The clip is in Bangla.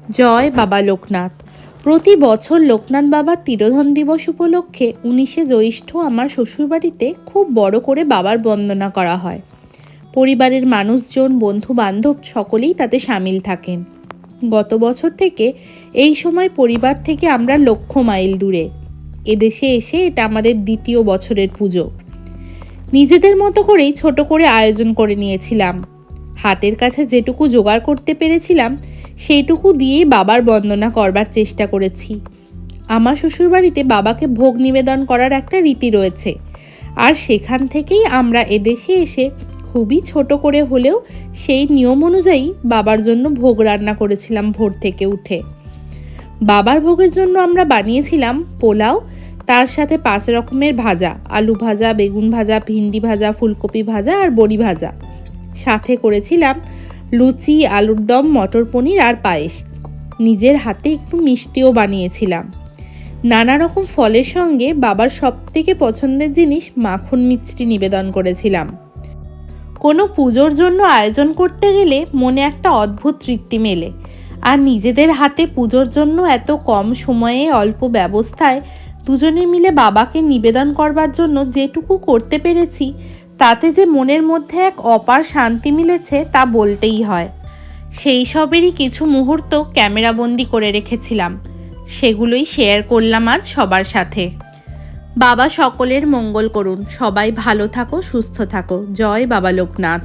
জয় বাবা লোকনাথ। প্রতি বছর লোকনাথ বাবার তিরোধান দিবস উপলক্ষে 19শে জ্যৈষ্ঠ আমার শ্বশুরবাড়িতে খুব বড় করে বাবার বন্দনা করা হয়। পরিবারের মানুষজন, বন্ধু বান্ধব সকলেই তাতে সামিল থাকেন। গত বছর থেকে এই সময় পরিবার থেকে আমরা লক্ষ মাইল দূরে। এদেশে এসে এটা আমাদের দ্বিতীয় বছরের পুজো। নিজেদের মতো করেই ছোট করে আয়োজন করে নিয়েছিলাম। হাতের কাছে যেটুকু জোগাড় করতে পেরেছিলাম সেইটুকু দিয়েই বাবার বন্দনা করবার চেষ্টা করেছি। আমার শ্বশুরবাড়িতে বাবাকে ভোগ নিবেদন করার একটা রীতি রয়েছে, আর সেখান থেকেই আমরা এদেশে এসে খুবই ছোট করে হলেও সেই নিয়ম অনুযায়ী বাবার জন্য ভোগ রান্না করেছিলাম ভোর থেকে উঠে। বাবার ভোগের জন্য আমরা বানিয়েছিলাম পোলাও, তার সাথে 5 রকমের ভাজা, আলু ভাজা, বেগুন ভাজা, ভিন্ডি ভাজা, ফুলকপি ভাজা আর বড়ি ভাজা। সাথে করেছিলাম লুচি, আলুর দম, মটর পনির আর পায়েস। নিজের হাতে একটু মিষ্টিও বানিয়েছিলাম। নানা রকম ফলের সঙ্গে বাবার সবথেকে পছন্দের জিনিস মাখন মিষ্টি নিবেদন করেছিলাম। কোনো পুজোর জন্য আয়োজন করতে গেলে মনে একটা অদ্ভুত তৃপ্তি মেলে, আর নিজেদের হাতে পুজোর জন্য এত কম সময়ে অল্প ব্যবস্থায় দুজনে মিলে বাবাকে নিবেদন করবার জন্য যেটুকু করতে পেরেছি, তাতে যে মনের মধ্যে এক অপার শান্তি মিলেছে তা বলতেই হয়। সেই সবেরই কিছু মুহূর্ত ক্যামেরাবন্দি করে রেখেছিলাম, সেগুলোই শেয়ার করলাম আজ সবার সাথে। বাবা সকলের মঙ্গল করুন। সবাই ভালো থাকো, সুস্থ থাকো। জয় বাবা লোকনাথ।